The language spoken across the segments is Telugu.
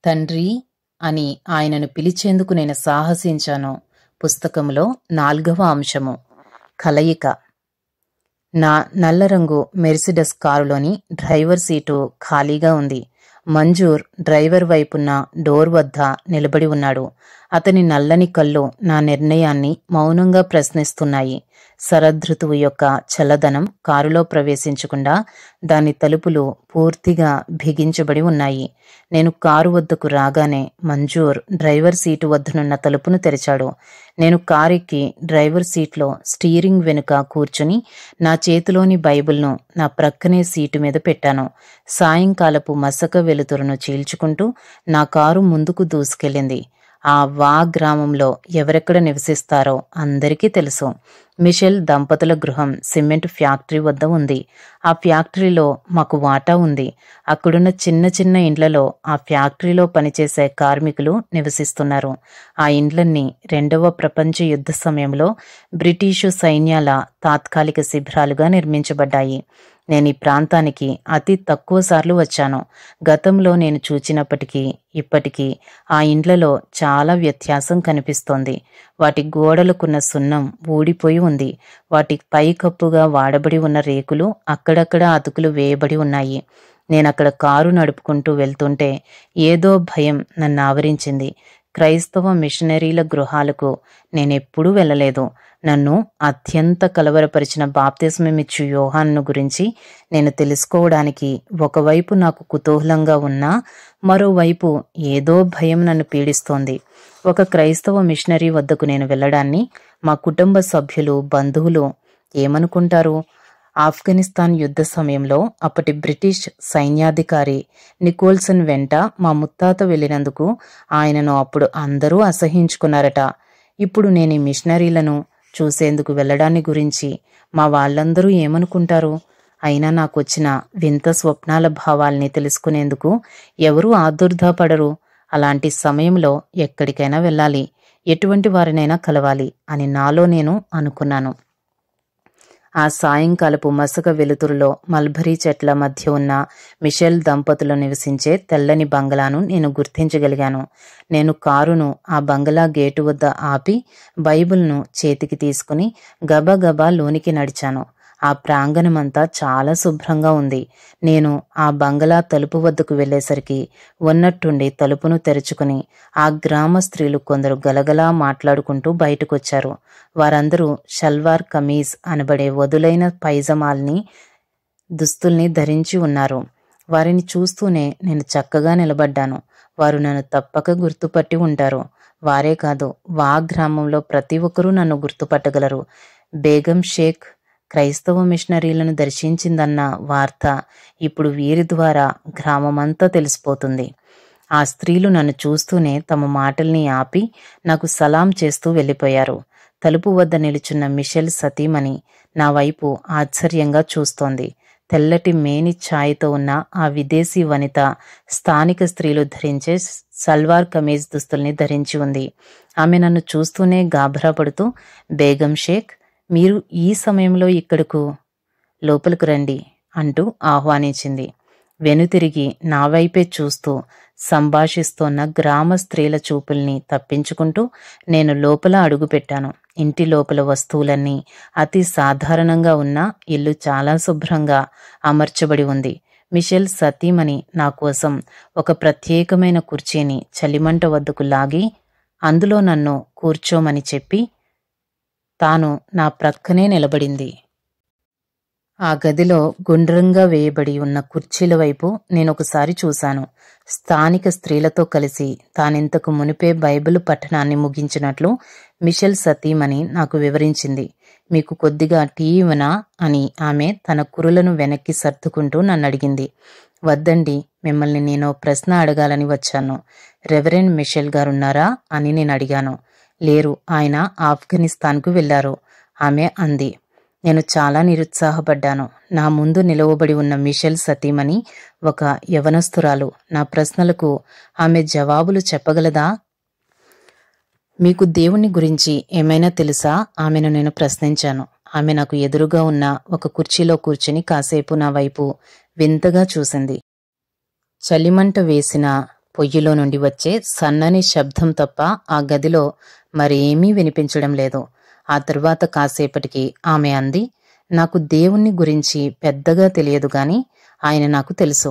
తండ్రి అని ఆయనను పిలిచేందుకు నేను సాహసించాను. పుస్తకంలో 4వ అంశము. కలయిక. నా నల్లరంగు మెర్సిడెస్ కారులోని డ్రైవర్ సీటు ఖాళీగా ఉంది. మంజూర్ డ్రైవర్ వైపున్న డోర్ వద్ద నిలబడి ఉన్నాడు. అతని నల్లని కళ్ళు నా నిర్ణయాన్ని మౌనంగా ప్రశ్నిస్తున్నాయి. శరదృతువు యొక్క చల్లదనం కారులో ప్రవేశించకుండా దాని తలుపులు పూర్తిగా బిగించబడి ఉన్నాయి. నేను కారు వద్దకు రాగానే మంజూర్ డ్రైవర్ సీటు వద్దనున్న తలుపును తెరిచాడు. నేను కారెక్కి డ్రైవర్ సీట్లో స్టీరింగ్ వెనుక కూర్చుని నా చేతిలోని బైబిల్ను నా ప్రక్కనే సీటు మీద పెట్టాను. సాయంకాలపు మసక వెలుతురును చీల్చుకుంటూ నా కారు ముందుకు దూసుకెళ్ళింది. ఆ వా గ్రామంలో ఎవరెక్కడ నివసిస్తారో అందరికీ తెలుసు. మిషెల్ దంపతుల గృహం సిమెంట్ ఫ్యాక్టరీ వద్ద ఉంది. ఆ ఫ్యాక్టరీలో మాకు వాటా ఉంది. అక్కడున్న చిన్న చిన్న ఇండ్లలో ఆ ఫ్యాక్టరీలో పనిచేసే కార్మికులు నివసిస్తున్నారు. ఆ ఇండ్లన్నీ 2వ ప్రపంచ యుద్ధ సమయంలో బ్రిటిషు సైన్యాల తాత్కాలిక శిబిరాలుగా నిర్మించబడ్డాయి. నేను ఈ ప్రాంతానికి అతి తక్కువ సార్లు వచ్చాను. గతంలో నేను చూచినప్పటికీ ఇప్పటికీ ఆ ఇండ్లలో చాలా వ్యత్యాసం కనిపిస్తోంది. వాటి గోడలకున్న సున్నం ఊడిపోయి ఉంది. వాటి పైకప్పుగా వాడబడి ఉన్న రేకులు అక్కడక్కడ అతుకులు వేయబడి ఉన్నాయి. నేనక్కడ కారు నడుపుకుంటూ వెళ్తుంటే ఏదో భయం నన్ను ఆవరించింది. క్రైస్తవ మిషనరీల గృహాలకు నేనెప్పుడూ వెళ్ళలేదు. నన్ను అత్యంత కలవరపరిచిన బాప్తిస్మమిచ్చు యోహాను గురించి నేను తెలుసుకోవడానికి ఒకవైపు నాకు కుతూహలంగా ఉన్నా మరోవైపు ఏదో భయం నన్ను పీడిస్తోంది. ఒక క్రైస్తవ మిషనరీ వద్దకు నేను వెళ్ళడాన్ని మా కుటుంబ సభ్యులు, బంధువులు ఏమనుకుంటారు? ఆఫ్ఘనిస్తాన్ యుద్ధ సమయంలో అప్పటి బ్రిటిష్ సైన్యాధికారి నికోల్సన్ వెంట మా ముత్తాత వెళ్ళినందుకు ఆయనను అప్పుడు అందరూ అసహ్యించుకున్నారట. ఇప్పుడు నేను ఈ మిషనరీలను చూసేందుకు వెళ్ళడాన్ని గురించి మా వాళ్ళందరూ ఏమనుకుంటారు? అయినా నాకొచ్చిన వింత స్వప్నాల భావాల్ని తెలుసుకునేందుకు ఎవరూ ఆదుర్దాపడరు. అలాంటి సమయంలో ఎక్కడికైనా వెళ్ళాలి, ఎటువంటి వారినైనా కలవాలి అని నాలో నేను అనుకున్నాను. ఆ సాయంకాలపు మసక వెలుతురులో మల్బరీ చెట్ల మధ్య ఉన్న మిషెల్ దంపతులు నివసించే తెల్లని బంగళాను నేను గుర్తించగలిగాను. నేను కారును ఆ బంగళా గేటు వద్ద ఆపి బైబిల్ను చేతికి తీసుకుని గబగబా లోనికి నడిచాను. ఆ ప్రాంగణమంతా చాలా శుభ్రంగా ఉంది. నేను ఆ బంగళా తలుపు వద్దకు వెళ్లేసరికి ఉన్నట్టుండి తలుపును తెరుచుకుని ఆ గ్రామ స్త్రీలు కొందరు గలగలా మాట్లాడుకుంటూ బయటకొచ్చారు. వారందరూ షల్వార్ కమీజ్ అనబడే వదులైన పైజమాల్ని దుస్తుల్ని ధరించి ఉన్నారు. వారిని చూస్తూనే నేను చక్కగా నిలబడ్డాను. వారు నన్ను తప్పక గుర్తుపట్టి ఉంటారు. వారే కాదు, వా గ్రామంలో ప్రతి ఒక్కరూ నన్ను గుర్తుపట్టగలరు. బేగం షేక్ క్రైస్తవ మిషనరీలను దర్శించిందన్న వార్త ఇప్పుడు వీరి ద్వారా గ్రామమంతా తెలిసిపోతుంది. ఆ స్త్రీలు నన్ను చూస్తూనే తమ మాటల్ని ఆపి నాకు సలాం చేస్తూ వెళ్ళిపోయారు. తలుపు వద్ద నిలుచున్న మిషెల్ సతీమణి నా వైపు ఆశ్చర్యంగా చూస్తోంది. తెల్లటి మేని ఛాయతో ఉన్న ఆ విదేశీ వనిత స్థానిక స్త్రీలు ధరించే సల్వార్ కమీజ్ దుస్తుల్ని ధరించి ఉంది. ఆమె నన్ను చూస్తూనే గాభరా పడుతూ, బేగం షేక్, మీరు ఈ సమయంలో ఇక్కడకు లోపలికి రండి అంటూ ఆహ్వానించింది. వెనుతిరిగి నా వైపే చూస్తూ సంభాషిస్తోన్న గ్రామ స్త్రీల చూపుల్ని తప్పించుకుంటూ నేను లోపల అడుగుపెట్టాను. ఇంటి లోపల వస్తువులన్నీ అతి సాధారణంగా ఉన్న ఇల్లు చాలా శుభ్రంగా అమర్చబడి ఉంది. మిషెల్ సతీమణి నా కోసం ఒక ప్రత్యేకమైన కుర్చీని చలిమంట వద్దకు లాగి అందులో నన్ను కూర్చోమని చెప్పి తాను నా ప్రక్కనే నిలబడింది. ఆ గదిలో గుండ్రంగా వేయబడి ఉన్న కుర్చీల వైపు నేనొకసారి చూశాను. స్థానిక స్త్రీలతో కలిసి తానింతకు మునిపే బైబిల్ పఠనాన్ని ముగించినట్లు మిషెల్ సతీమణి నాకు వివరించింది. మీకు కొద్దిగా టీ ఇవ్వనా అని ఆమె తన కురులను వెనక్కి సర్దుకుంటూ నన్నడిగింది. వద్దండి, మిమ్మల్ని నేను ప్రశ్న అడగాలని వచ్చాను. రెవరెండ్ మిషెల్ గారున్నారా అని నేను అడిగాను. లేరు, ఆయన ఆఫ్ఘనిస్తాన్కు వెళ్లారు ఆమె అంది. నేను చాలా నిరుత్సాహపడ్డాను. నా ముందు నిలవబడి ఉన్న మిషెల్ సతీమణి ఒక యవనస్తురాలు. నా ప్రశ్నలకు ఆమె జవాబులు చెప్పగలదా? మీకు దేవుని గురించి ఏమైనా తెలుసా? ఆమెను నేను ప్రశ్నించాను. ఆమె నాకు ఎదురుగా ఉన్న ఒక కుర్చీలో కూర్చుని కాసేపు నా వైపు వింతగా చూసింది. చలిమంట వేసిన పొయ్యిలో నుండి వచ్చే సన్నని శబ్దం తప్ప ఆ గదిలో మరేమీ వినిపించడం లేదు. ఆ తరువాత కాసేపటికి ఆమె అంది, నాకు దేవుణ్ణి గురించి పెద్దగా తెలియదు గాని ఆయన నాకు తెలుసు.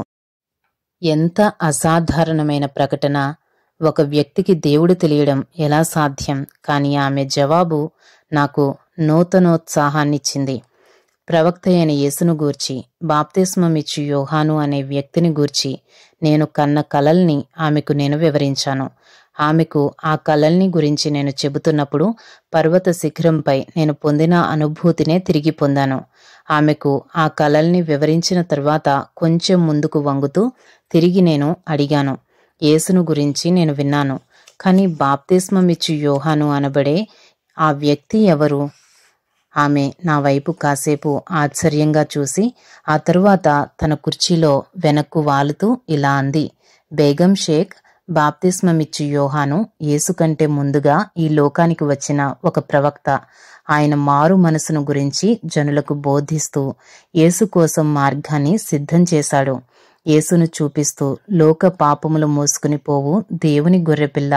ఎంత అసాధారణమైన ప్రకటన! ఒక వ్యక్తికి దేవుడు తెలియడం ఎలా సాధ్యం? కానీ ఆమె జవాబు నాకు నూతనోత్సాహాన్నిచ్చింది. ప్రవక్త అయిన యేసును గూర్చి, బాప్తిస్మమిచ్చు యోహాను అనే వ్యక్తిని గూర్చి నేను కన్న కలల్ని ఆమెకు నేను వివరించాను. ఆమెకు ఆ కలల్ని గురించి నేను చెబుతున్నప్పుడు పర్వత శిఖరంపై నేను పొందిన అనుభూతినే తిరిగి పొందాను. ఆమెకు ఆ కలల్ని వివరించిన తర్వాత కొంచెం ముందుకు వంగుతూ తిరిగి నేను అడిగాను, యేసును గురించి నేను విన్నాను, కానీ బాప్తిస్మమిచ్చు యోహాను అనబడే ఆ వ్యక్తి ఎవరు? ఆమె నా వైపు కాసేపు ఆశ్చర్యంగా చూసి ఆ తరువాత తన కుర్చీలో వెనక్కు వాలుతూ ఇలా అంది, బేగం షేక్, బాప్తిస్మమిచ్చు యోహాను యేసు కంటే ముందుగా ఈ లోకానికి వచ్చిన ఒక ప్రవక్త. ఆయన మారు మనసును గురించి జనులకు బోధిస్తూ యేసు కోసం మార్గాన్ని సిద్ధం చేశాడు. యేసును చూపిస్తూ లోక పాపములు మోసుకుని పోవు దేవుని గొర్రెపిల్ల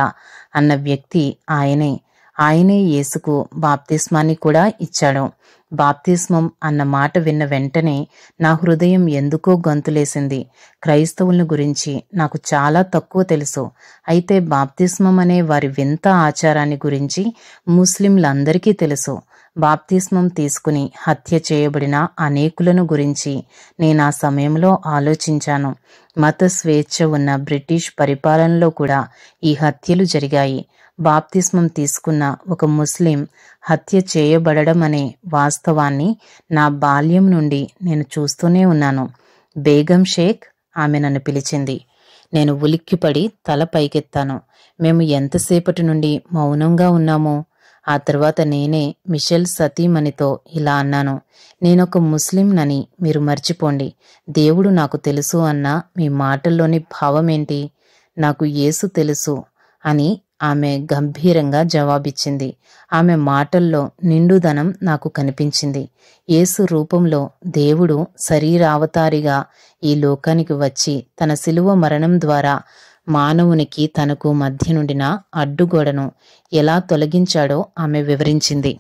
అన్న వ్యక్తి ఆయనే. ఆయనే యేసుకు బాప్తిస్మాన్ని కూడా ఇచ్చాడు. బాప్తిస్మం అన్న మాట విన్న వెంటనే నా హృదయం ఎందుకో గంతులేసింది. క్రైస్తవులను గురించి నాకు చాలా తక్కువ తెలుసు. అయితే బాప్తిస్మం అనే వారి వింత ఆచారాన్ని గురించి ముస్లింలందరికీ తెలుసు. బాప్తిస్మం తీసుకుని హత్య చేయబడిన అనేకులను గురించి నేను ఆ సమయంలో ఆలోచించాను. మత స్వేచ్ఛ ఉన్న బ్రిటిష్ పరిపాలనలో కూడా ఈ హత్యలు జరిగాయి. బాప్తిస్మం తీసుకున్న ఒక ముస్లిం హత్య చేయబడడం అనే వాస్తవాన్ని నా బాల్యం నుండి నేను చూస్తూనే ఉన్నాను. బేగం షేక్, ఆమె నన్ను పిలిచింది. నేను ఉలిక్కిపడి తల పైకెత్తాను. మేము ఎంతసేపటి నుండి మౌనంగా ఉన్నామో. ఆ తర్వాత నేనే మిషెల్ సతీమణితో ఇలా అన్నాను, నేనొక ముస్లింనని మీరు మర్చిపోండి. దేవుడు నాకు తెలుసు అన్న మీ మాటల్లోని భావమేంటి? నాకు యేసు తెలుసు అని ఆమె గంభీరంగా జవాబిచ్చింది. ఆమె మాటల్లో నిండుదనం నాకు కనిపించింది. యేసు రూపంలో దేవుడు శరీరావతారిగా ఈ లోకానికి వచ్చి తన శిలువ మరణం ద్వారా మానవునికి తనకు మధ్య నుండిన అడ్డుగోడను ఎలా తొలగించాడో ఆమె వివరించింది.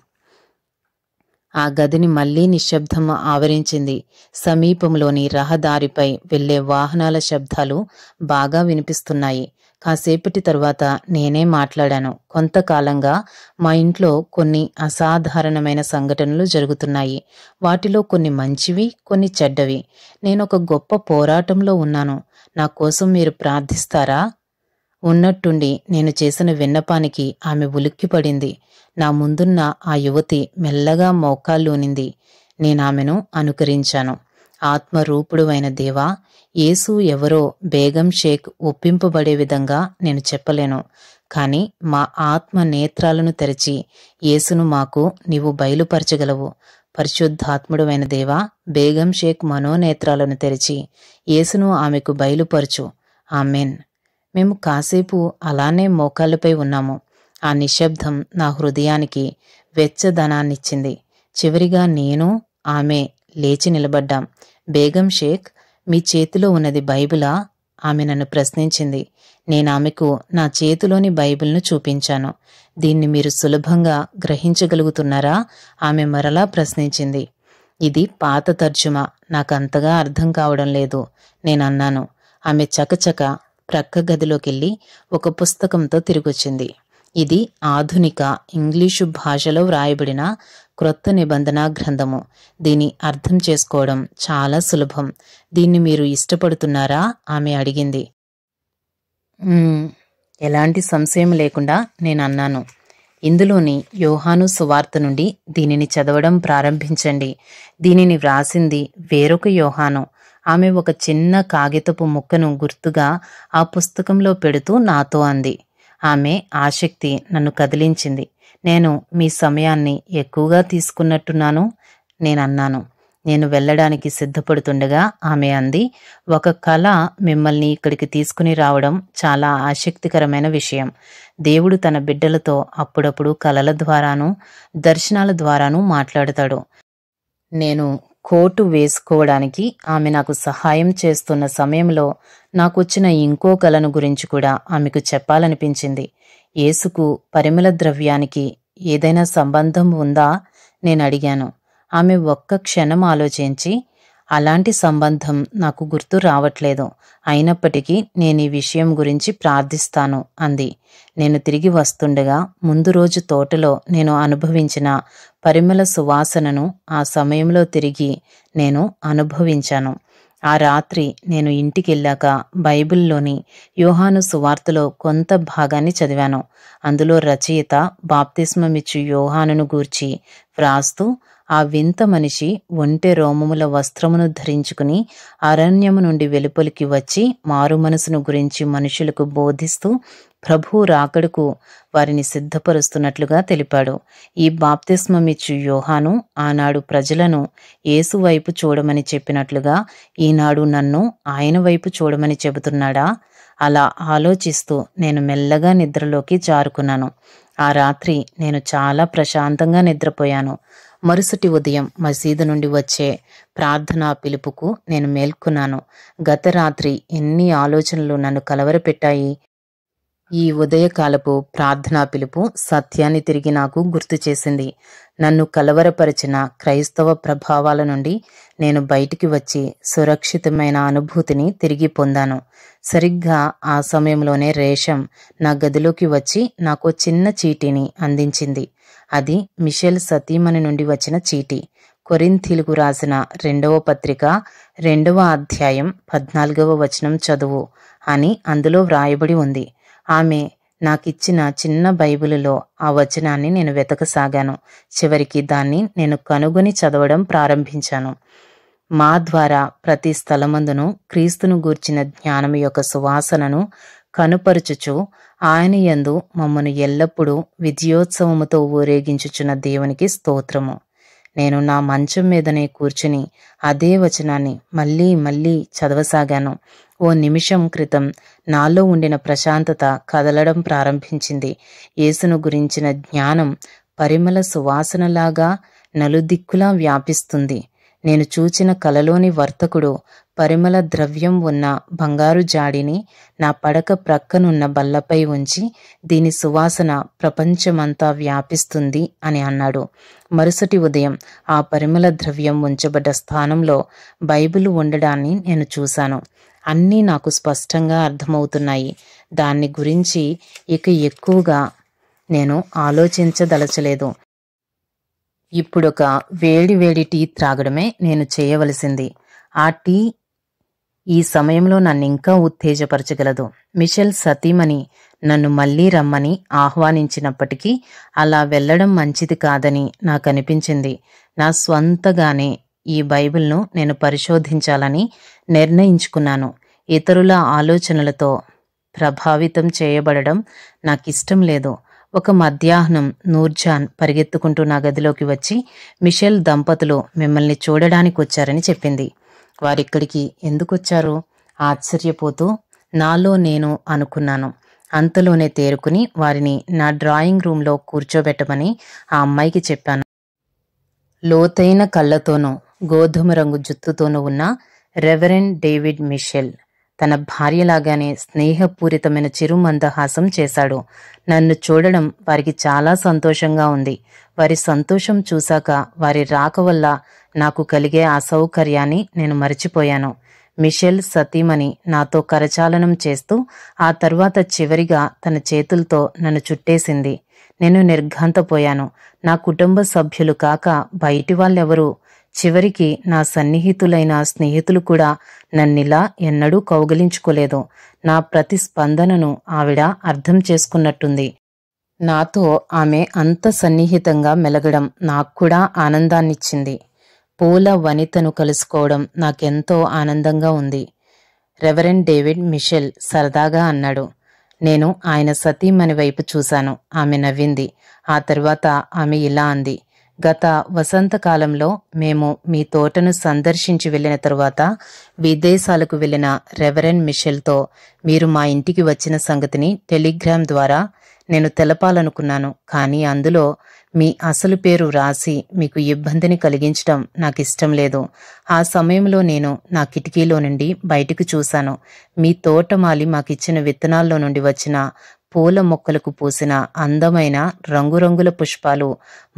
ఆ గదిని మళ్లీ నిశ్శబ్దం ఆవరించింది. సమీపంలోని రహదారిపై వెళ్లే వాహనాల శబ్దాలు బాగా వినిపిస్తున్నాయి. కాసేపటి తరువాత నేనే మాట్లాడాను. కొంతకాలంగా మా ఇంట్లో కొన్ని అసాధారణమైన సంఘటనలు జరుగుతున్నాయి. వాటిలో కొన్ని మంచివి, కొన్ని చెడ్డవి. నేనొక గొప్ప పోరాటంలో ఉన్నాను. నా కోసం మీరు ప్రార్థిస్తారా? ఉన్నట్టుండి నేను చేసిన విన్నపానికి ఆమె ఉలిక్కిపడింది. నా ముందున్న ఆ యువతి మెల్లగా మోకాళ్ళూనింది. నేనామెను అనుకరించాను. ఆత్మరూపుడు అయిన దేవా, యేసు ఎవరో బేగం షేక్ ఒప్పింపబడే విధంగా నేను చెప్పలేను. కాని మా ఆత్మ నేత్రాలను తెరచి యేసును మాకు నీవు బయలుపరచగలవు. పరిశుద్ధాత్ముడైన దేవా, బేగం షేక్ మనోనేత్రాలను తెరిచి యేసును ఆమెకు బయలుపరచు. ఆమెన్. మేము కాసేపు అలానే మోకాళ్ళపై ఉన్నాము. ఆ నిశ్శబ్దం నా హృదయానికి వెచ్చదనాన్నిచ్చింది. చివరిగా నేను, ఆమె లేచి నిలబడ్డాం. బేగం షేక్, మీ చేతిలో ఉన్నది బైబిలా? ఆమె నన్ను ప్రశ్నించింది. నేనామెకు నా చేతిలోని బైబిల్ను చూపించాను. దీన్ని మీరు సులభంగా గ్రహించగలుగుతున్నారా? ఆమె మరలా ప్రశ్నించింది. ఇది పాత తర్జుమా, నాకంతగా అర్థం కావడం లేదు నేనన్నాను. ఆమె చకచక ప్రక్క గదిలోకెళ్ళి ఒక పుస్తకంతో తిరిగొచ్చింది. ఇది ఆధునిక ఇంగ్లీషు భాషలో వ్రాయబడిన క్రొత్త నిబంధన గ్రంథము. దీన్ని అర్థం చేసుకోవడం చాలా సులభం. దీన్ని మీరు ఇష్టపడుతున్నారా? ఆమె అడిగింది. ఎలాంటి సంశయం లేకుండా నేనన్నాను. ఇందులోని యోహాను సువార్త నుండి దీనిని చదవడం ప్రారంభించండి. దీనిని వ్రాసింది వేరొక యోహాను. ఆమె ఒక చిన్న కాగితపు ముక్కను గుర్తుగా ఆ పుస్తకంలో పెడుతూ నాతో అంది. ఆమె ఆసక్తి నన్ను కదిలించింది. నేను మీ సమయాన్ని ఎక్కువగా తీసుకున్నట్టున్నాను నేనన్నాను. నేను వెళ్ళడానికి సిద్ధపడుతుండగా ఆమె అంది, ఒక కళ మిమ్మల్ని ఇక్కడికి తీసుకుని రావడం చాలా ఆసక్తికరమైన విషయం. దేవుడు తన బిడ్డలతో అప్పుడప్పుడు కలల ద్వారాను దర్శనాల ద్వారాను మాట్లాడతాడు. నేను కోటు వేసుకోవడానికి ఆమె నాకు సహాయం చేస్తున్న సమయంలో నాకొచ్చిన ఇంకో కలను గురించి కూడా ఆమెకు చెప్పాలనిపించింది. యేసుకు పరిమళ ద్రవ్యానికి ఏదైనా సంబంధం ఉందా? నేను అడిగాను. ఆమె ఒక్క క్షణం ఆలోచించి, అలాంటి సంబంధం నాకు గుర్తు రావట్లేదు, అయినప్పటికీ నేను ఈ విషయం గురించి ప్రార్థిస్తాను అంది. నేను తిరిగి వస్తుండగా ముందు రోజు తోటలో నేను అనుభవించిన పరిమళ సువాసనను ఆ సమయంలో తిరిగి నేను అనుభవించాను. ఆ రాత్రి నేను ఇంటికెళ్ళాక బైబిల్లోని యోహాను సువార్తలో కొంత భాగాన్ని చదివాను. అందులో రచయిత బాప్తిస్మమిచ్చు యోహానును గూర్చి వ్రాస్తూ, ఆ వింత మనిషి ఒంటె రోమముల వస్త్రమును ధరించుకుని అరణ్యము నుండి వెలుపలికి వచ్చి మారు మనసును గురించి మనుషులకు బోధిస్తూ ప్రభువు రాకడకు వారిని సిద్ధపరుస్తున్నట్లుగా తెలిపాడు. ఈ బాప్తిస్మమిచ్చు యోహాను ఆనాడు ప్రజలను యేసు వైపు చూడమని చెప్పినట్లుగా ఈనాడు నన్ను ఆయన వైపు చూడమని చెబుతున్నాడా? అలా ఆలోచిస్తూ నేను మెల్లగా నిద్రలోకి జారుకున్నాను. ఆ రాత్రి నేను చాలా ప్రశాంతంగా నిద్రపోయాను. మరుసటి ఉదయం మసీదు నుండి వచ్చే ప్రార్థనా పిలుపుకు నేను మేల్కొన్నాను. గత రాత్రి ఎన్ని ఆలోచనలు నన్ను కలవరపెట్టాయి. ఈ ఉదయకాలపు ప్రార్థనా పిలుపు సత్యాన్ని తిరిగి నాకు గుర్తు చేసింది. నన్ను కలవరపరిచిన క్రైస్తవ ప్రభావాల నుండి నేను బయటికి వచ్చి సురక్షితమైన అనుభూతిని తిరిగి పొందాను. సరిగ్గా ఆ సమయంలోనే రేషం నా గదిలోకి వచ్చి నాకు చిన్న చీటీని అందించింది. అది మిషెల్ సతీమణి నుండి వచ్చిన చీటీ. కొరింథీలకు రాసిన 2వ పత్రిక 2వ అధ్యాయం 14వ వచనం చదువు అని అందులో వ్రాయబడి ఉంది. ఆమె నాకిచ్చిన చిన్న బైబిలులో ఆ వచనాన్ని నేను వెతకసాగాను. చివరికి దాన్ని నేను కనుగొని చదవడం ప్రారంభించాను. మా ద్వారా ప్రతి స్థలమందును క్రీస్తును గూర్చిన జ్ఞానము యొక్క సువాసనను కనుపరుచుచు ఆయన యందు మమ్మను ఎల్లప్పుడూ విజయోత్సవముతో ఊరేగించుచున్న దేవునికి స్తోత్రము. నేను నా మంచం మీదనే కూర్చుని అదే వచనాన్ని మళ్ళీ మళ్ళీ చదవసాగాను. ఓ నిమిషం క్రితం నాలో ఉండిన ప్రశాంతత కదలడం ప్రారంభించింది. యేసును గురించిన జ్ఞానం పరిమళ సువాసనలాగా నలుదిక్కులా వ్యాపిస్తుంది. నేను చూచిన కలలోని వర్తకుడు పరిమళ ద్రవ్యం ఉన్న బంగారు జాడిని నా పడక ప్రక్కనున్న బల్లపై ఉంచి, దీని సువాసన ప్రపంచమంతా వ్యాపిస్తుంది అని అన్నాడు. మరుసటి ఉదయం ఆ పరిమళ ద్రవ్యం ఉంచబడ్డ స్థానంలో బైబిల్ ఉండడాన్ని నేను చూశాను. అన్నీ నాకు స్పష్టంగా అర్థమవుతున్నాయి. దాన్ని గురించి ఇక ఎక్కువగా నేను ఆలోచించదలచలేదు. ఇప్పుడొక వేడి వేడి టీ త్రాగడమే నేను చేయవలసింది. ఆ టీ ఈ సమయంలో నన్నింకా ఉత్తేజపరచగలదు. మిషెల్ సతీమణి నన్ను మళ్ళీ రమ్మని ఆహ్వానించినప్పటికీ అలా వెళ్లడం మంచిది కాదని నాకనిపించింది. నా స్వంతగానే ఈ బైబిల్ను నేను పరిశోధించాలని నిర్ణయించుకున్నాను. ఇతరుల ఆలోచనలతో ప్రభావితం చేయబడడం నాకిష్టం లేదు. ఒక మధ్యాహ్నం నూర్జాన్ పరిగెత్తుకుంటూ నా గదిలోకి వచ్చి, మిషెల్ దంపతులు మిమ్మల్ని చూడడానికి వచ్చారని చెప్పింది. వారిక్కడికి ఎందుకొచ్చారు? ఆశ్చర్యపోతూ నాలో నేను అనుకున్నాను. అంతలోనే తేరుకుని వారిని నా డ్రాయింగ్ రూంలో కూర్చోబెట్టమని ఆ అమ్మాయికి చెప్పాను. లోతైన కళ్ళతోనూ గోధుమ రంగు జుత్తుతోనూ ఉన్న రెవరెండ్ డేవిడ్ మిషెల్ తన భార్యలాగానే స్నేహపూరితమైన చిరుమందహాసం చేశాడు. నన్ను చూడడం వారికి చాలా సంతోషంగా ఉంది. వారి సంతోషం చూశాక వారి రాక వల్ల నాకు కలిగే అసౌకర్యాన్ని నేను మరిచిపోయాను. మిషెల్ సతీమణి నాతో కరచాలనం చేస్తూ ఆ తర్వాత చివరిగా తన చేతులతో నన్ను చుట్టేసింది. నేను నిర్ఘాంతపోయాను. నా కుటుంబ సభ్యులు కాక బయటి వాళ్ళెవరూ, చివరికి నా సన్నిహితులైన స్నేహితులు కూడా నన్నిలా ఎన్నడూ కౌగిలించుకోలేదు. నా ప్రతిస్పందనను ఆవిడ అర్థం చేసుకున్నట్టుంది. నాతో ఆమె అంత సన్నిహితంగా మెలగడం నాక్కూడా ఆనందాన్నిచ్చింది. పూల వనితను కలుసుకోవడం నాకెంతో ఆనందంగా ఉంది. రెవరెండ్ డేవిడ్ మిషెల్ సరదాగా అన్నాడు. నేను ఆయన సతీమణి వైపు చూశాను. ఆమె నవ్వింది. ఆ తర్వాత ఆమె ఇలా అంది. గత వసంతకాలంలో మేము మీ తోటను సందర్శించి వెళ్లిన తరువాత విదేశాలకు వెళ్లిన రెవరెండ్ మిషెల్తో మీరు మా ఇంటికి వచ్చిన సంగతిని టెలిగ్రామ్ ద్వారా నేను తెలపాలనుకున్నాను, కానీ అందులో మీ అసలు పేరు రాసి మీకు ఇబ్బందిని కలిగించడం నాకు ఇష్టం లేదు. ఆ సమయంలో నేను నా కిటికీలో నుండి బయటకు చూశాను. మీ తోటమాలి మాకిచ్చిన విత్తనాల్లో నుండి వచ్చిన పూల మొక్కలకు పూసిన అందమైన రంగురంగుల పుష్పాలు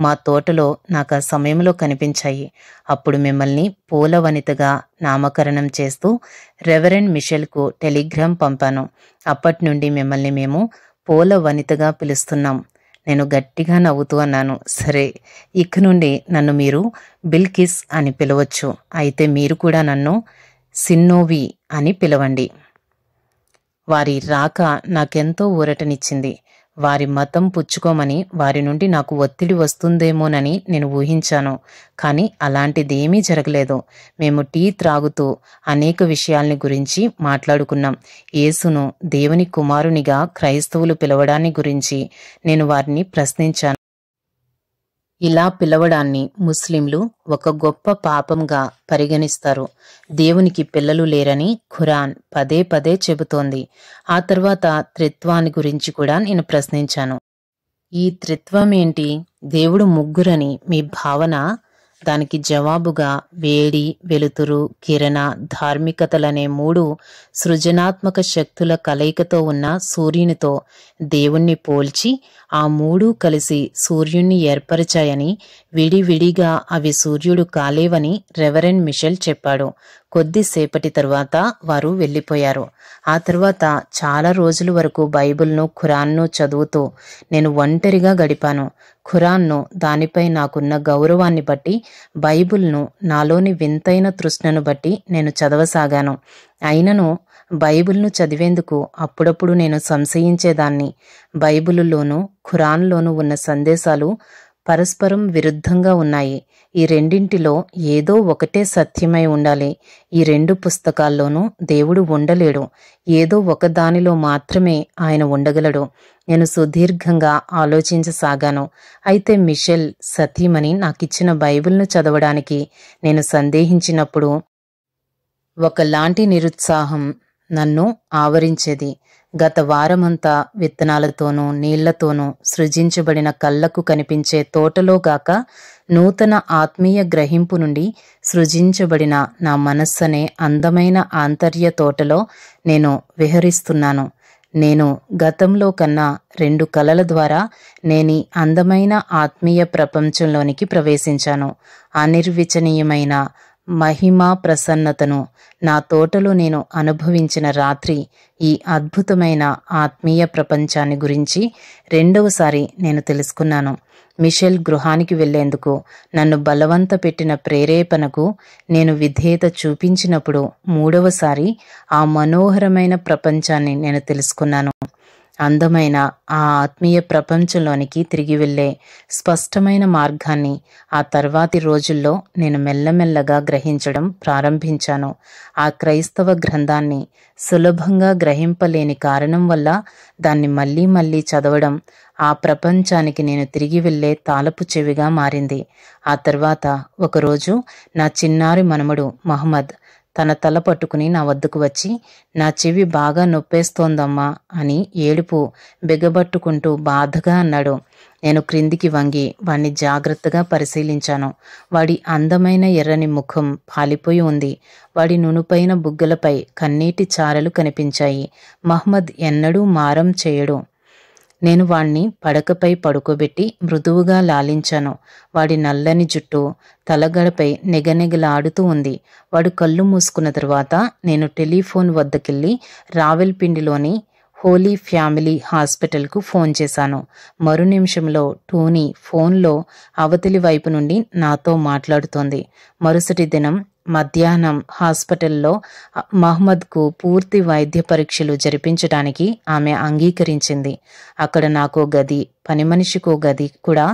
మా తోటలో నాకు ఆ సమయంలో కనిపించాయి. అప్పుడు మిమ్మల్ని పూల వనితగా నామకరణం చేస్తూ రెవరెండ్ మిషెల్కు టెలిగ్రామ్ పంపాను. అప్పటి నుండి మిమ్మల్ని మేము పూల వనితగా పిలుస్తున్నాం. నేను గట్టిగా నవ్వుతూ అన్నాను, సరే, ఇక నుండి నన్ను మీరు బిల్కిస్ అని పిలవచ్చు. అయితే మీరు కూడా నన్ను సిన్నోవి అని పిలవండి. వారి రాక నాకెంతో ఊరటనిచ్చింది. వారి మతం పుచ్చుకోమని వారి నుండి నాకు ఒత్తిడి వస్తుందేమోనని నేను ఊహించాను. కానీ అలాంటిదేమీ జరగలేదు. మేము టీ త్రాగుతూ అనేక విషయాల్ని గురించి మాట్లాడుకున్నాం. యేసును దేవుని కుమారునిగా క్రైస్తవులు పిలవడాన్ని గురించి నేను వారిని ప్రశ్నించాను. ఇలా పిలవడాన్ని ముస్లింలు ఒక గొప్ప పాపంగా పరిగణిస్తారు. దేవునికి పిల్లలు లేరని ఖురాన్ పదే పదే చెబుతోంది. ఆ తర్వాత త్రిత్వాన్ని గురించి కూడా నేను ప్రశ్నించాను. ఈ త్రిత్వం ఏంటి? దేవుడు ముగ్గురని మీ భావన? దానికి జవాబుగా వేడి, వెలుతురు, కిరణ, ధార్మికతలనే 3 సృజనాత్మక శక్తుల కలయికతో ఉన్న సూర్యునితో దేవుణ్ణి పోల్చి ఆ 3 కలిసి సూర్యుణ్ణి ఏర్పరిచాయని, విడివిడిగా అవి సూర్యుడు కాలేవని రెవరెండ్ మిషెల్ చెప్పాడు. కొద్దిసేపటి తరువాత వారు వెళ్ళిపోయారు. ఆ తర్వాత చాలా రోజుల వరకు బైబిల్ను, ఖురాన్ను చదువుతూ నేను ఒంటరిగా గడిపాను. ఖురాన్ను, దానిపై నాకున్న గౌరవాన్ని బట్టి, బైబిల్ను నాలోని వింతైన తృష్ణను బట్టి నేను చదవసాగాను. అయినను బైబిల్ను చదివేందుకు అప్పుడప్పుడు నేను సంశయించేదాన్ని. బైబిలులోనూ ఖురాన్లోనూ ఉన్న సందేశాలు పరస్పరం విరుద్ధంగా ఉన్నాయి. ఈ రెండింటిలో ఏదో ఒకటే సత్యమై ఉండాలి. ఈ 2 పుస్తకాల్లోనూ దేవుడు ఉండలేడు. ఏదో ఒక దానిలో మాత్రమే ఆయన ఉండగలడు. నేను సుదీర్ఘంగా ఆలోచించసాగాను. అయితే మిషెల్ సతీమణి నాకిచ్చిన బైబిల్ను చదవడానికి నేను సందేహించినప్పుడు ఒకలాంటి నిరుత్సాహం నన్ను ఆవరించేది. గత వారమంతా విత్తనాలతోనూ నీళ్లతోనూ సృజించబడిన కళ్లకు కనిపించే తోటలోగాక నూతన ఆత్మీయ గ్రహింపు నుండి సృజించబడిన నా మనస్సనే అందమైన ఆంతర్య తోటలో నేను విహరిస్తున్నాను. నేను గతంలో కన్నా 2 కలల ద్వారా నేనీ అందమైన ఆత్మీయ ప్రపంచంలోనికి ప్రవేశించాను. అనిర్వచనీయమైన మహిమా ప్రసన్నతను నా తోటలో నేను అనుభవించిన రాత్రి ఈ అద్భుతమైన ఆత్మీయ ప్రపంచాన్ని గురించి 2వసారి నేను తెలుసుకున్నాను. మిషెల్ గృహానికి వెళ్లేందుకు నన్ను బలవంత పెట్టిన ప్రేరేపణకు నేను విధేయత చూపించినప్పుడు 3వసారి ఆ మనోహరమైన ప్రపంచాన్ని నేను తెలుసుకున్నాను. అందమైన ఆ ఆత్మీయ ప్రపంచంలోనికి తిరిగి వెళ్లే స్పష్టమైన మార్గాన్ని ఆ తర్వాతి రోజుల్లో నేను మెల్లమెల్లగా గ్రహించడం ప్రారంభించాను. ఆ క్రైస్తవ గ్రంథాన్ని సులభంగా గ్రహింపలేని కారణం వల్ల దాన్ని మళ్లీ మళ్లీ చదవడం ఆ ప్రపంచానికి నేను తిరిగి వెళ్లే తాళపు చెవిగా మారింది. ఆ తర్వాత ఒకరోజు నా చిన్నారి మనమడు మహమ్మద్ తన తల పట్టుకుని నా వద్దకు వచ్చి, నా చెవి బాగా నొప్పేస్తోందమ్మా అని ఏడుపు బిగబట్టుకుంటూ బాధగా అన్నాడు. నేను క్రిందికి వంగి వాణ్ణి జాగ్రత్తగా పరిశీలించాను. వాడి అందమైన ఎర్రని ముఖం పాలిపోయి ఉంది. వాడి నునుపైన బుగ్గలపై కన్నీటి చారలు కనిపించాయి. మహమ్మద్ ఎన్నడూ మారం చేయడు. నేను వాణ్ణి పడకపై పడుకోబెట్టి మృదువుగా లాలించాను. వాడి నల్లని జుట్టు తలగడపై నెగనెగలాడుతూ ఉంది. వాడు కళ్ళు మూసుకున్న తరువాత నేను టెలిఫోన్ వద్దకెళ్ళి రావెల్పిండిలోని హోలీ ఫ్యామిలీ హాస్పిటల్కు ఫోన్ చేశాను. మరు నిమిషంలో టోనీ ఫోన్లో అవతలి వైపు నుండి నాతో మాట్లాడుతోంది. మరుసటి దినం మధ్యాహ్నం హాస్పిటల్లో మహమ్మద్కు పూర్తి వైద్య పరీక్షలు జరిపించడానికి ఆమె అంగీకరించింది. అక్కడ నాకో గది, పని మనిషికో గది కూడా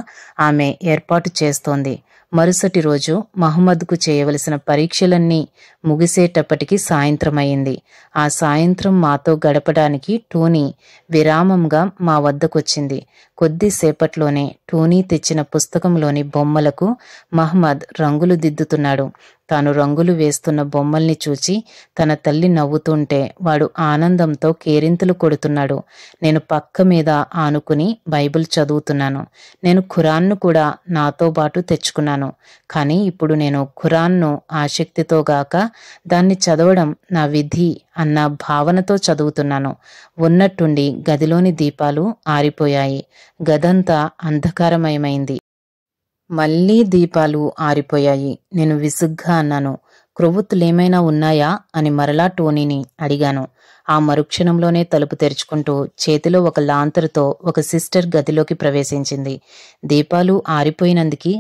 ఆమె ఏర్పాటు చేస్తోంది. మరుసటి రోజు మహమ్మద్కు చేయవలసిన పరీక్షలన్నీ ముగిసేటప్పటికి సాయంత్రమయ్యింది. ఆ సాయంత్రం మాతో గడపడానికి టోనీ విరామంగా మా వద్దకొచ్చింది. కొద్దిసేపట్లోనే టోనీ తెచ్చిన పుస్తకంలోని బొమ్మలకు మహమ్మద్ రంగులు దిద్దుతున్నాడు. తాను రంగులు వేస్తున్న బొమ్మల్ని చూచి తన తల్లి నవ్వుతుంటే వాడు ఆనందంతో కేరింతలు కొడుతున్నాడు. నేను పక్క మీద ఆనుకుని బైబిల్ చదువుతున్నాను. నేను ఖురాన్ను కూడా నాతో పాటు తెచ్చుకున్నాను. కానీ ఇప్పుడు నేను ఖురాన్ను ఆసక్తితో గాక దాన్ని చదవడం నా విధి అన్న భావనతో చదువుతున్నాను. ఉన్నట్టుండి గదిలోని దీపాలు ఆరిపోయాయి. గదంతా అంధకారమయమైంది. మళ్ళీ దీపాలు ఆరిపోయాయి. నేను విసుగ్గా అన్నాను, క్రొవ్వొత్తులేమైనా ఉన్నాయా అని మరలా టోనీని అడిగాను. ఆ మరుక్షణంలోనే తలుపు తెరుచుకుంటూ చేతిలో ఒక లాంతరుతో ఒక సిస్టర్ గదిలోకి ప్రవేశించింది. దీపాలు ఆరిపోయినందుకి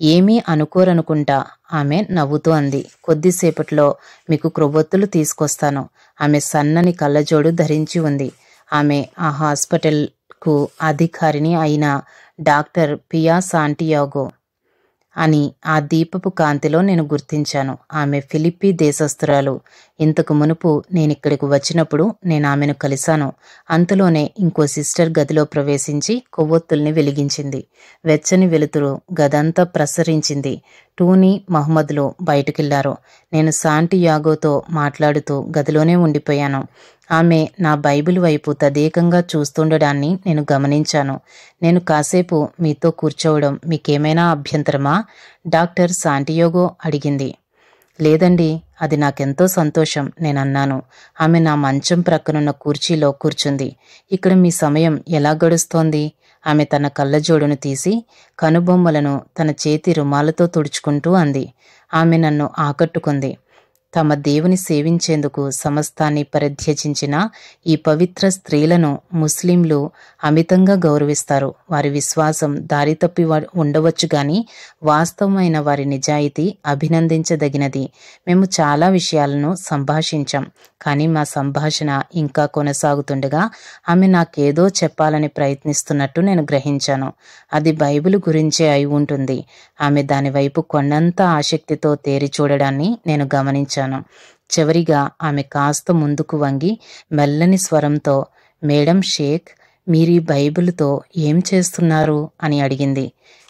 ఏమీ అనుకోరనుకుంటా ఆమె నవ్వుతూ అంది. కొద్దిసేపట్లో మీకు క్రొవ్వొత్తులు తీసుకొస్తాను. ఆమె సన్నని కళ్ళజోడు ధరించి ఉంది. ఆమె ఆ హాస్పిటల్కు అధికారిని అయిన డాక్టర్ పియా శాంటియాగో అని ఆ దీపపు కాంతిలో నేను గుర్తించాను. ఆమె ఫిలిప్పీ దేశస్థురాలు. ఇంతకు మునుపు నేనిక్కడికి వచ్చినప్పుడు నేను ఆమెను కలిశాను. అంతలోనే ఇంకో సిస్టర్ గదిలో ప్రవేశించి కొవ్వొత్తుల్ని వెలిగించింది. వెచ్చని వెలుతురు గదంతా ప్రసరించింది. టూనీ, మహమ్మద్లు బయటకెళ్లారు. నేను శాంటియాగోతో మాట్లాడుతూ గదిలోనే ఉండిపోయాను. ఆమె నా బైబిల్ వైపు తదేకంగా చూస్తుండడాన్ని నేను గమనించాను. నేను కాసేపు మీతో కూర్చోవడం మీకేమైనా అభ్యంతరమా? డాక్టర్ శాంటియాగో అడిగింది. లేదండి, అది నాకెంతో సంతోషం నేనన్నాను. ఆమె నా మంచం ప్రక్కనున్న కుర్చీలో కూర్చుంది. ఇక్కడ మీ సమయం ఎలా గడుస్తోంది? ఆమె తన కళ్ళజోడును తీసి కనుబొమ్మలను తన చేతి రుమాలతో తుడుచుకుంటూ అంది. ఆమె నన్ను ఆకట్టుకుంది. తమ దేవుని సేవించేందుకు సమస్తాన్ని పరిత్యజించిన ఈ పవిత్ర స్త్రీలను ముస్లింలు అమితంగా గౌరవిస్తారు. వారి విశ్వాసం దారి తప్పి ఉండవచ్చు గాని వాస్తవమైన వారి నిజాయితీ అభినందించదగినది. మేము చాలా విషయాలను సంభాషించాం. కానీ మా సంభాషణ ఇంకా కొనసాగుతుండగా ఆమె నాకేదో చెప్పాలని ప్రయత్నిస్తున్నట్టు నేను గ్రహించాను. అది బైబిల్ గురించే అయి ఉంటుంది. ఆమె దానివైపు కొండంత ఆసక్తితో తేరి చూడడాన్ని నేను గమనించాను. చివరిగా ఆమె కాస్త ముందుకు వంగి మెల్లని స్వరంతో, మేడం షేక్, మీరీ బైబిల్తో ఏం చేస్తున్నారు అని అడిగింది.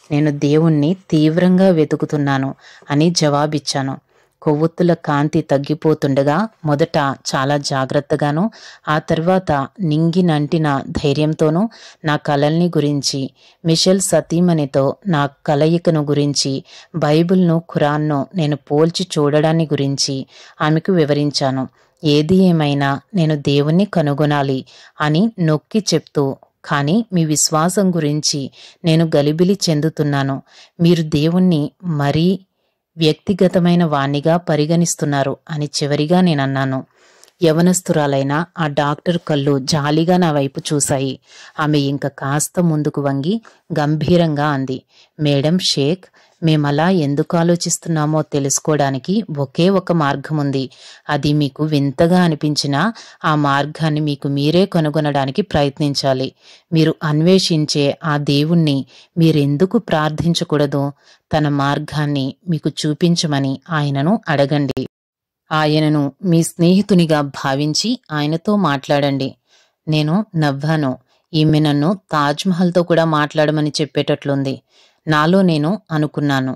నేను దేవుణ్ణి తీవ్రంగా వెతుకుతున్నాను అని జవాబిచ్చాను. కొవ్వొత్తుల కాంతి తగ్గిపోతుండగా మొదట చాలా జాగ్రత్తగానూ ఆ తర్వాత నింగినంటిన ధైర్యంతోనూ నా కలల్ని గురించి, మిషెల్ సతీమణితో నా కలయికను గురించి, బైబిల్ను ఖురాన్ను నేను పోల్చి చూడడాన్ని గురించి ఆమెకు వివరించాను. ఏది ఏమైనా నేను దేవుణ్ణి కనుగొనాలి అని నొక్కి చెప్తూ, కానీ మీ విశ్వాసం గురించి నేను గలిబిలి చెందుతున్నాను. మీరు దేవుణ్ణి మరీ వ్యక్తిగతమైన వాణ్ణిగా పరిగణిస్తున్నారు అని చివరిగా నేనన్నాను. యవనస్తురాలైన ఆ డాక్టర్ కళ్ళు జాలిగా నా వైపు చూశాయి. ఆమె ఇంక కాస్త ముందుకు వంగి గంభీరంగా అంది, మేడం షేక్, మేమలా ఎందుకు ఆలోచిస్తున్నామో తెలుసుకోవడానికి ఒకే ఒక మార్గం ఉంది. అది మీకు వింతగా అనిపించినా ఆ మార్గాన్ని మీకు మీరే కనుగొనడానికి ప్రయత్నించాలి. మీరు అన్వేషించే ఆ దేవుణ్ణి మీరెందుకు ప్రార్థించకూడదు? తన మార్గాన్ని మీకు చూపించమని ఆయనను అడగండి. ఆయనను మీ స్నేహితునిగా భావించి ఆయనతో మాట్లాడండి. నేను నవ్వాను. ఈమె నన్ను తాజ్మహల్తో కూడా మాట్లాడమని చెప్పేటట్లుంది. నాలో నేను అనుకున్నాను.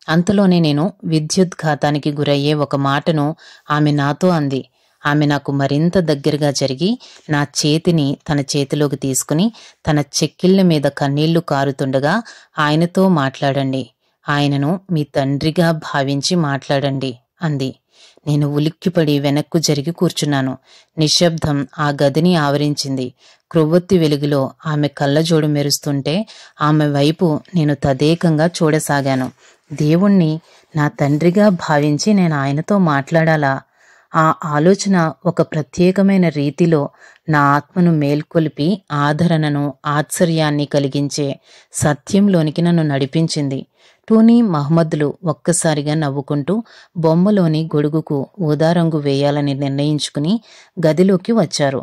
అంతలోనే నేను విద్యుద్ఘాతానికి గురయ్యే ఒక మాటను ఆమె నాతో అంది. ఆమె నాకు మరింత దగ్గరగా జరిగి నా చేతిని తన చేతిలోకి తీసుకుని తన చెక్కిళ్ల మీద కన్నీళ్లు కారుతుండగా, ఆయనతో మాట్లాడండి, ఆయనను మీ తండ్రిగా భావించి మాట్లాడండి అంది. నేను ఉలిక్కిపడి వెనక్కు జరిగి కూర్చున్నాను. నిశ్శబ్దం ఆ గదిని ఆవరించింది. క్రొవ్వొత్తి వెలుగులో ఆమె కళ్ళజోడు మెరుస్తుంటే ఆమె వైపు నేను తదేకంగా చూడసాగాను. దేవుణ్ణి నా తండ్రిగా భావించి నేను ఆయనతో మాట్లాడాలా? ఆ ఆలోచన ఒక ప్రత్యేకమైన రీతిలో నా ఆత్మను మేల్కొలిపి ఆదరణను, ఆశ్చర్యాన్ని కలిగించే సత్యంలోనికి నన్ను నడిపించింది. టూనీ, మహమ్మద్లు ఒక్కసారిగా నవ్వుకుంటూ బొమ్మలోని గొడుగుకు ఊదారంగు వేయాలని నిర్ణయించుకుని గదిలోకి వచ్చారు.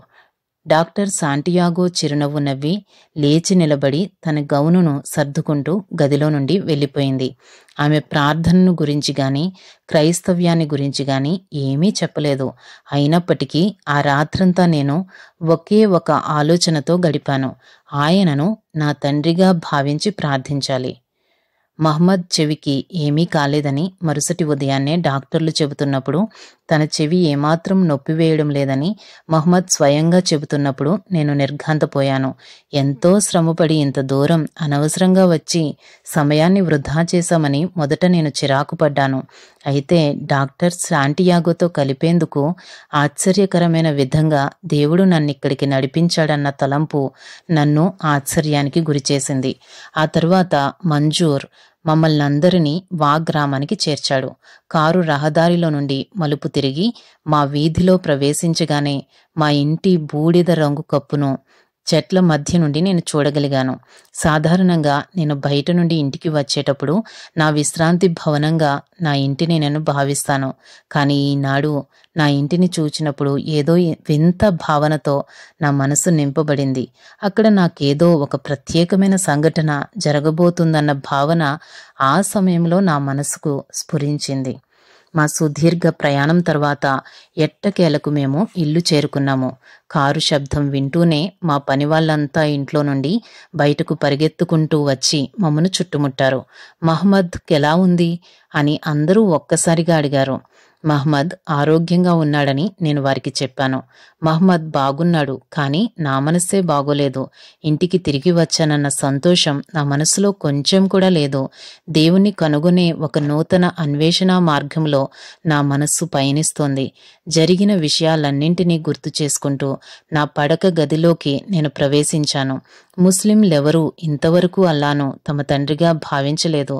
డాక్టర్ శాంటియాగో చిరునవ్వు నవ్వి లేచి నిలబడి తన గౌనును సర్దుకుంటూ గదిలో నుండి వెళ్ళిపోయింది. ఆమె ప్రార్థనను గురించి గాని, క్రైస్తవ్యాన్ని గురించి గాని ఏమీ చెప్పలేదు. అయినప్పటికీ ఆ రాత్రంతా నేను ఒకే ఒక ఆలోచనతో గడిపాను. ఆయనను నా తండ్రిగా భావించి ప్రార్థించాలి. మహమ్మద్ చెవికి ఏమీ కాలేదని మరుసటి ఉదయాన్నే డాక్టర్లు చెబుతున్నప్పుడు, తన చెవి ఏమాత్రం నొప్పి వేయడం లేదని మహమ్మద్ స్వయంగా చెబుతున్నప్పుడు నేను నిర్ఘాంతపోయాను. ఎంతో శ్రమపడి ఇంత దూరం అనవసరంగా వచ్చి సమయాన్ని వృధా చేశామని మొదట నేను చిరాకు పడ్డాను. అయితే డాక్టర్ శాంటియాగోతో కలిపేందుకు ఆశ్చర్యకరమైన విధంగా దేవుడు నన్నిక్కడికి నడిపించాడన్న తలంపు నన్ను ఆశ్చర్యానికి గురిచేసింది. ఆ తరువాత మంజూర్ మమ్మల్నందరినీ వా గ్రామానికి చేర్చాడు. కారు రహదారిలో నుండి మలుపు తిరిగి మా వీధిలో ప్రవేశించగానే మా ఇంటి బూడిద రంగు కప్పును చెట్ల మధ్య నుండి నేను చూడగలిగాను. సాధారణంగా నేను బయట నుండి ఇంటికి వచ్చేటప్పుడు నా విశ్రాంతి భవనంగా నా ఇంటిని నేను భావిస్తాను. కానీ ఈనాడు నా ఇంటిని చూచినప్పుడు ఏదో వింత భావనతో నా మనసు నింపబడింది. అక్కడ నాకేదో ఒక ప్రత్యేకమైన సంఘటన జరగబోతుందన్న భావన ఆ సమయంలో నా మనసుకు స్ఫురించింది. మా సుదీర్ఘ ప్రయాణం తర్వాత ఎట్టకేలకు మేము ఇల్లు చేరుకున్నాము. కారు శబ్దం వింటూనే మా పని వాళ్ళంతా ఇంట్లో నుండి బయటకు పరిగెత్తుకుంటూ వచ్చి మమ్మను చుట్టుముట్టారు. మహమ్మద్కెలా ఉంది అని అందరూ ఒక్కసారిగా అడిగారు. మహమ్మద్ ఆరోగ్యంగా ఉన్నాడని నేను వారికి చెప్పాను. మహమ్మద్ బాగున్నాడు, కానీ నా మనస్సే బాగోలేదు. ఇంటికి తిరిగి వచ్చానన్న సంతోషం నా మనసులో కొంచెం కూడా లేదు. దేవుణ్ణి కనుగొనే ఒక నూతన అన్వేషణ మార్గంలో నా మనస్సు పయనిస్తోంది. జరిగిన విషయాలన్నింటినీ గుర్తు చేసుకుంటూ నా పడక గదిలోకి నేను ప్రవేశించాను. ముస్లింలెవరూ ఇంతవరకు అల్లాను తమ తండ్రిగా భావించలేదు.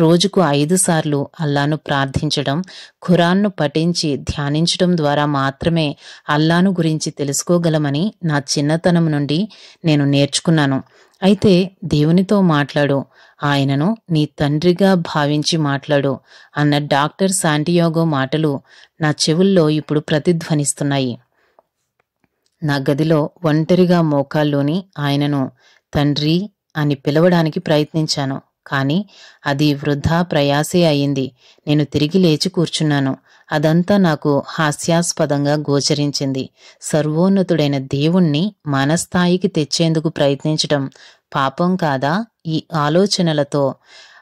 రోజుకు 5 సార్లు అల్లాను ప్రార్థించడం, ఖురాన్ను పఠించి ధ్యానించడం ద్వారా మాత్రమే అల్లాను గురించి తెలుసుకోగలమని నా చిన్నతనం నుండి నేను నేర్చుకున్నాను. అయితే దేవునితో మాట్లాడు, ఆయనను నీ తండ్రిగా భావించి మాట్లాడు అన్న డాక్టర్ శాంటియాగో మాటలు నా చెవుల్లో ఇప్పుడు ప్రతిధ్వనిస్తున్నాయి. నా గదిలో ఒంటరిగా మోకాల్లోని ఆయనను తండ్రి అని పిలవడానికి ప్రయత్నించాను. కానీ అది వృధా ప్రయాసే అయింది. నేను తిరిగి లేచి కూర్చున్నాను. అదంతా నాకు హాస్యాస్పదంగా గోచరించింది. సర్వోన్నతుడైన దేవుణ్ణి మన స్థాయికి తెచ్చేందుకు ప్రయత్నించటం పాపం కాదా? ఈ ఆలోచనలతో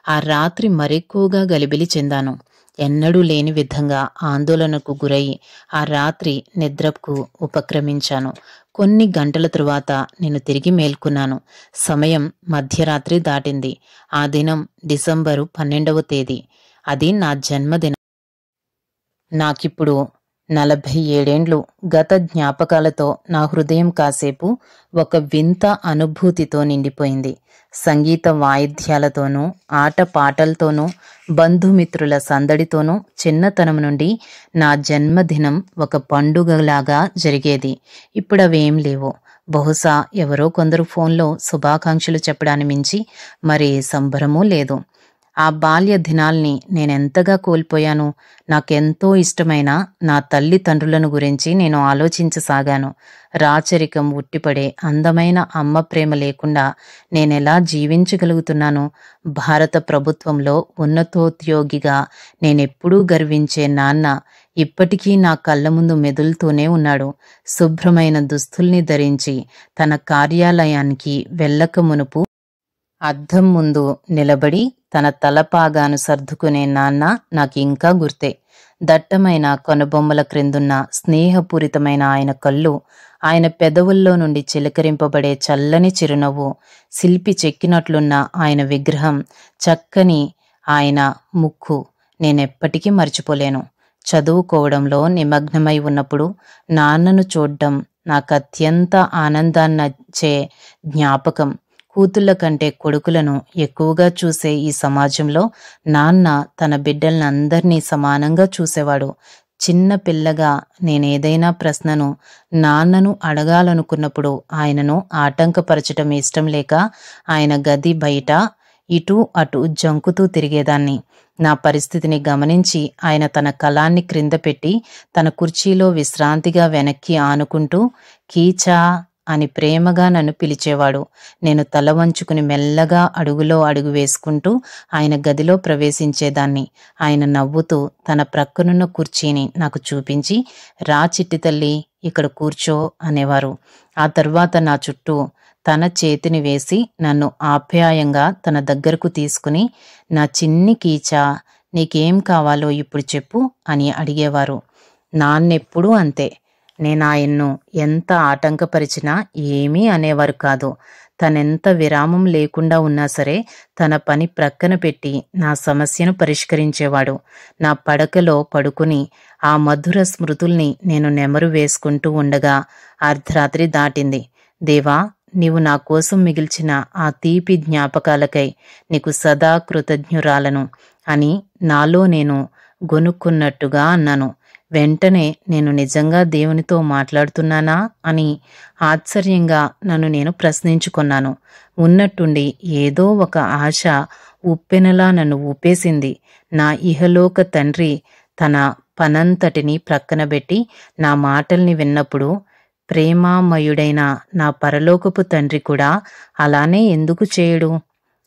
ఆ రాత్రి మరెక్కువగా గలిబిలి చెందాను. ఎన్నడూ లేని విధంగా ఆందోళనకు గురై ఆ రాత్రి నిద్రకు ఉపక్రమించాను. కొన్ని గంటల తరువాత నేను తిరిగి మేల్కొన్నాను. సమయం మధ్యరాత్రి దాటింది. ఆ దినం డిసెంబరు 12వ తేదీ. అది నా జన్మదినం. నాకిప్పుడు 47 ఏండ్లు. గత జ్ఞాపకాలతో నా హృదయం కాసేపు ఒక వింత అనుభూతితో నిండిపోయింది. సంగీత వాయిద్యాలతోనూ, ఆటపాటలతోనూ, బంధుమిత్రుల సందడితోనూ చిన్నతనం నుండి నా జన్మదినం ఒక పండుగలాగా జరిగేది. ఇప్పుడవేం లేవు. బహుశా ఎవరో కొందరు ఫోన్లో శుభాకాంక్షలు చెప్పడాన్ని మించి మరే సంబరమూ లేదు. ఆ బాల్య దినాల్ని నేనెంతగా కోల్పోయాను. నాకెంతో ఇష్టమైన నా తల్లిదండ్రులను గురించి నేను ఆలోచించసాగాను. రాచరికం ఉట్టిపడే అందమైన అమ్మ ప్రేమ లేకుండా నేనెలా జీవించగలుగుతున్నాను? భారత ప్రభుత్వంలో ఉన్నతోద్యోగిగా నేనెప్పుడూ గర్వించే నాన్న ఇప్పటికీ నా కళ్ళ ముందు మెదులుతూనే ఉన్నాడు. శుభ్రమైన దుస్తుల్ని ధరించి తన కార్యాలయానికి వెళ్ళక మునుపు అద్దం ముందు నిలబడి తన తలపాగాను సర్దుకునే నాన్న నాకింకా గుర్తే. దట్టమైన కనుబొమ్మల క్రిందున్న స్నేహపూరితమైన ఆయన కళ్ళు, ఆయన పెదవుల్లో నుండి చిలకరింపబడే చల్లని చిరునవ్వు, శిల్పి చెక్కినట్లున్న ఆయన విగ్రహం, చక్కని ఆయన ముక్కు నేనెప్పటికీ మర్చిపోలేను. చదువుకోవడంలో నిమగ్నమై ఉన్నప్పుడు నాన్నను చూడ్డం నాకత్యంత ఆనందాన్నిచ్చే జ్ఞాపకం. కూతుళ్ళ కంటే కొడుకులను ఎక్కువగా చూసే ఈ సమాజంలో నాన్న తన బిడ్డలనందరినీ సమానంగా చూసేవాడు. చిన్న పిల్లగా నేనేదైనా ప్రశ్నను నాన్నను అడగాలనుకున్నప్పుడు ఆయనను ఆటంకపరచటం ఇష్టం లేక ఆయన గది బయట ఇటూ అటు జంకుతూ తిరిగేదాన్ని. నా పరిస్థితిని గమనించి ఆయన తన కలాన్ని క్రింద పెట్టి తన కుర్చీలో విశ్రాంతిగా వెనక్కి ఆనుకుంటూ కీచా అని ప్రేమగా నన్ను పిలిచేవాడు. నేను తల వంచుకుని మెల్లగా అడుగులో అడుగు వేసుకుంటూ ఆయన గదిలో ప్రవేశించేదాన్ని. ఆయన నవ్వుతూ తన ప్రక్కనున్న కుర్చీని నాకు చూపించి, రా చిట్టి తల్లి, ఇక్కడ కూర్చో అనేవారు. ఆ తర్వాత నా చుట్టూ తన చేతిని వేసి నన్ను ఆప్యాయంగా తన దగ్గరకు తీసుకుని, నా చిన్ని కీచా, నీకేం కావాలో ఇప్పుడు చెప్పు అని అడిగేవారు. నాన్నెప్పుడూ అంతే. నేనాయన్ను ఎంత ఆటంకపరిచినా ఏమీ అనేవారు కాదు. తనెంత విరామం లేకుండా ఉన్నా సరే తన పని ప్రక్కన పెట్టి నా సమస్యను పరిష్కరించేవాడు. నా పడకలో పడుకుని ఆ మధుర స్మృతుల్ని నేను నెమరు వేసుకుంటూ ఉండగా అర్ధరాత్రి దాటింది. దేవా, నీవు నా కోసం మిగిల్చిన ఆ తీపి జ్ఞాపకాలకై నీకు సదా కృతజ్ఞురాలను అని నాలో నేను గొనుక్కున్నట్టుగా అన్నాను. వెంటనే నేను నిజంగా దేవునితో మాట్లాడుతున్నానా అని ఆశ్చర్యంగా నన్ను నేను ప్రశ్నించుకున్నాను. ఉన్నట్టుండి ఏదో ఒక ఆశ ఉప్పెనలా నన్ను ఊపేసింది. నా ఇహలోక తండ్రి తన పనంతటిని ప్రక్కనబెట్టి నా మాటల్ని విన్నప్పుడు ప్రేమామయుడైన నా పరలోకపు తండ్రి కూడా అలానే ఎందుకు చేయడు?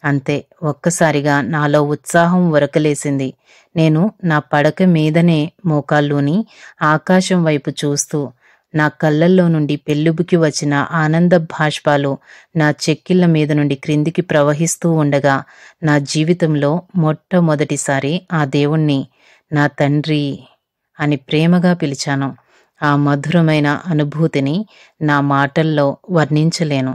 అంతే, ఒక్కసారిగా నాలో ఉత్సాహం ఉరకలేసింది. నేను నా పడక మీదనే మోకాళ్ళూని ఆకాశం వైపు చూస్తూ నా కళ్ళల్లో నుండి పెళ్ళుబుకి వచ్చిన ఆనంద భాష్పాలు నా చెక్కిళ్ల మీద నుండి క్రిందికి ప్రవహిస్తూ ఉండగా నా జీవితంలో మొట్టమొదటిసారి ఆ దేవుణ్ణి నా తండ్రి అని ప్రేమగా పిలిచాను. ఆ మధురమైన అనుభూతిని నా మాటల్లో వర్ణించలేను.